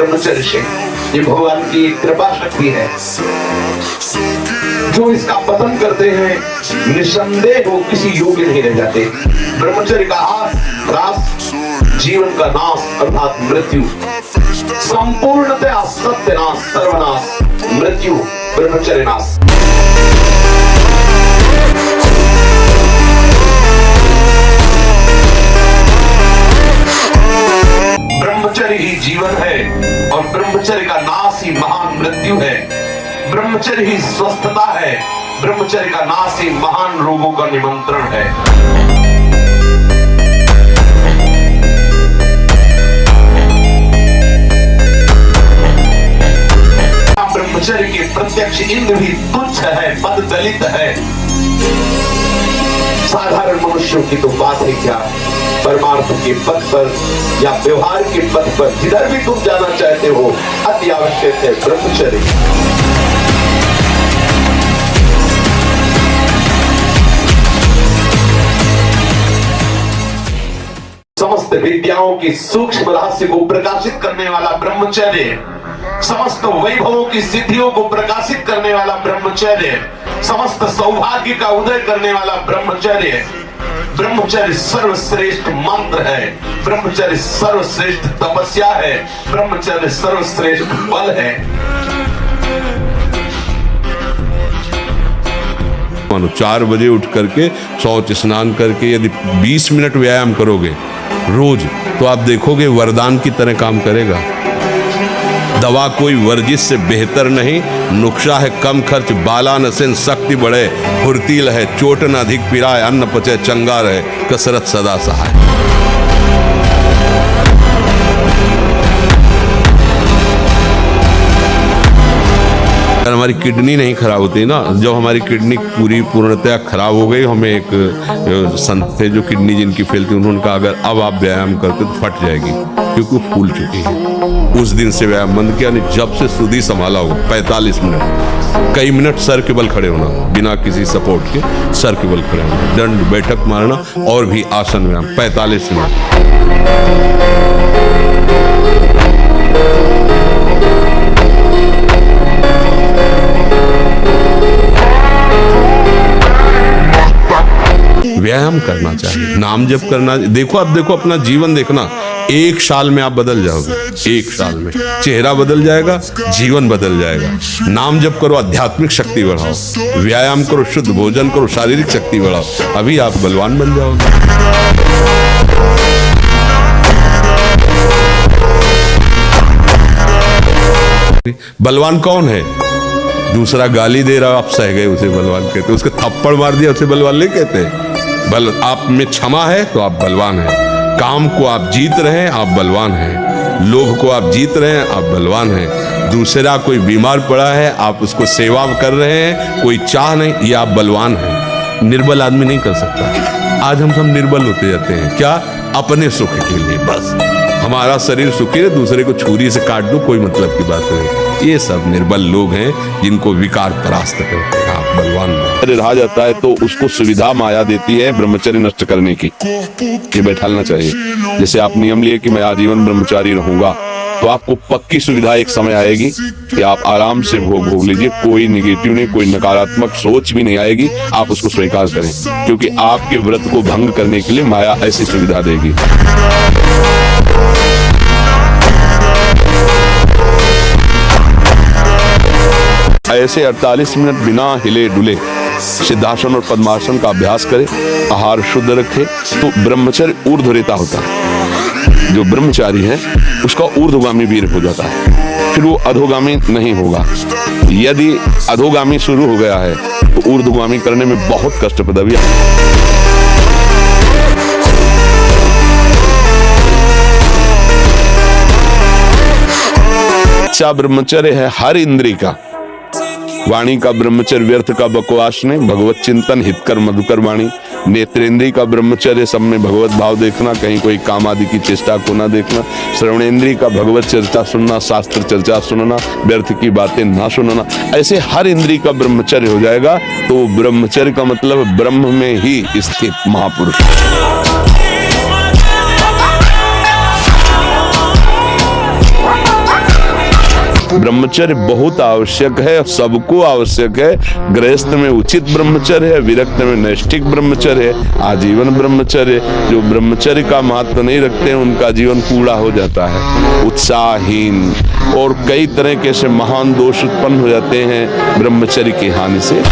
ब्रह्मचर्य से ये भगवान की कृपा शक्ति है। जो इसका पतन करते हैं निसंदेह वो किसी योग्य नहीं रह जाते। ब्रह्मचर्य का ह्रास जीवन का नाश अर्थात मृत्यु, संपूर्णतः सत्यनाश सर्वनाश मृत्यु ब्रह्मचर्य नाश। ब्रह्मचर्य ही जीवन है और ब्रह्मचर्य का नाश ही महान मृत्यु है। ब्रह्मचर्य ही स्वस्थता है, ब्रह्मचर्य का नाश ही महान रोगों का निमंत्रण है। ब्रह्मचर्य के प्रत्यक्ष इंद्र भी तुच्छ है, पद दलित है। साधारण मनुष्यों की तो बात है क्या, परमार्थ के पथ पर या व्यवहार के पथ पर जिधर भी तुम जाना चाहते हो अति आवश्यक है ब्रह्मचर्य। समस्त विद्याओं की सूक्ष्म रहस्य को प्रकाशित करने वाला ब्रह्मचर्य, समस्त वैभवों की सिद्धियों को प्रकाशित करने वाला ब्रह्मचर्य, समस्त सौभाग्य का उदय करने वाला ब्रह्मचर्य। ब्रह्मचर्य सर्वश्रेष्ठ मंत्र है, ब्रह्मचर्य सर्वश्रेष्ठ तपस्या है, ब्रह्मचर्य सर्वश्रेष्ठ बल है। 4 बजे उठ करके शौच स्नान करके यदि 20 मिनट व्यायाम करोगे रोज तो आप देखोगे वरदान की तरह काम करेगा। दवा कोई वर्जिश से बेहतर नहीं, नुक्शा है कम खर्च, बाला नसेन शक्ति बढ़े, फुर्तील है चोट न अधिक पिराए, अन्न पचे चंगा रहे, कसरत सदा सहाय। हमारी किडनी नहीं खराब होती ना, जब हमारी किडनी पूर्णतः खराब हो गई, हमें एक संत थे जो किडनी जिनकी फेल थी, उन्होंने कहा अगर अब आप व्यायाम करते तो फट जाएगी क्योंकि वो फूल चुकी है। उस दिन से व्यायाम बंद किया, नहीं जब से सुधी संभाला होगा 45 मिनट कई मिनट सर के बल खड़े होना, बिना किसी सपोर्ट के सर के बल खड़े होना, दंड बैठक मारना और भी आसन व्यायाम 45 मिनट। व्यायाम करना चाहिए, नाम जप करना। देखो अब देखो अपना जीवन देखना, 1 साल में आप बदल जाओगे, 1 साल में चेहरा बदल जाएगा, जीवन बदल जाएगा। नाम जप करो, आध्यात्मिक शक्ति बढ़ाओ, व्यायाम करो, शुद्ध भोजन करो, शारीरिक शक्ति बढ़ाओ, अभी आप बलवान बन जाओगे। बलवान कौन है? दूसरा गाली दे रहा, आप सह गए उसे बलवान कहते, उसके थप्पड़ मार दिया उसे बलवान नहीं कहते। बल आप में क्षमा है तो आप बलवान हैं, काम को आप जीत रहे हैं आप बलवान हैं, लोभ को आप जीत रहे हैं आप बलवान हैं, दूसरा कोई बीमार पड़ा है आप उसको सेवा कर रहे हैं, कोई चाह नहीं, ये आप बलवान हैं। निर्बल आदमी नहीं कर सकता। आज हम सब निर्बल होते जाते हैं, क्या? अपने सुख के लिए, बस हमारा शरीर सुखी है, दूसरे को छुरी से काट दो, कोई मतलब की बात नहीं। ये सब निर्बल लोग हैं जिनको विकार परास्त करते हैं। आप बलवान रहा जाता है तो उसको सुविधा माया देती है ब्रह्मचर्य नष्ट करने की, ये बैठालना चाहिए। जैसे आप नियम लिए कि मैं आजीवन ब्रह्मचारी रहूंगा, तो आपको पक्की सुविधा एक समय आएगी कि आप आराम से भोग लीजिए, कोई निगेटिव नहीं, कोई नकारात्मक सोच भी नहीं आएगी, आप उसको स्वीकार करें, क्योंकि आपके व्रत को भंग करने के लिए माया ऐसी सुविधा देगी। ऐसे 48 मिनट बिना हिले डुले सिद्धासन और पद्मासन का अभ्यास करें, आहार शुद्ध रखे, तो ब्रह्मचर्य ऊर्ध्वरेता होता है। जो ब्रह्मचारी है उसका ऊर्ध्वगामी वीर हो जाता है, फिर वो अधोगामी नहीं होगा। यदि अधोगामी शुरू हो गया है तो ऊर्ध्वगामी करने में बहुत कष्ट पदवी। अच्छा ब्रह्मचर्य है हर इंद्रिय का, वाणी का ब्रह्मचर्य व्यर्थ का बकवास नहीं, भगवत चिंतन हितकर मधुकर वाणी। नेत्रेंद्रिय का ब्रह्मचर्य सब में भगवत भाव देखना, कहीं कोई काम आदि की चेष्टा को ना देखना। श्रवणेंद्रिय का भगवत चर्चा सुनना, शास्त्र चर्चा सुनना, व्यर्थ की बातें ना सुनना। ऐसे हर इंद्रिय का ब्रह्मचर्य हो जाएगा तो ब्रह्मचर्य का मतलब ब्रह्म में ही स्थित महापुरुष। ब्रह्मचर्य बहुत आवश्यक है, सबको आवश्यक है। गृहस्थ में उचित ब्रह्मचर्य है, विरक्त में नैष्ठिक ब्रह्मचर्य है, आजीवन ब्रह्मचर्य। जो ब्रह्मचर्य का महत्व नहीं रखते हैं उनका जीवन कूड़ा हो जाता है, उत्साहहीन, और कई तरह के ऐसे महान दोष उत्पन्न हो जाते हैं ब्रह्मचर्य की हानि से।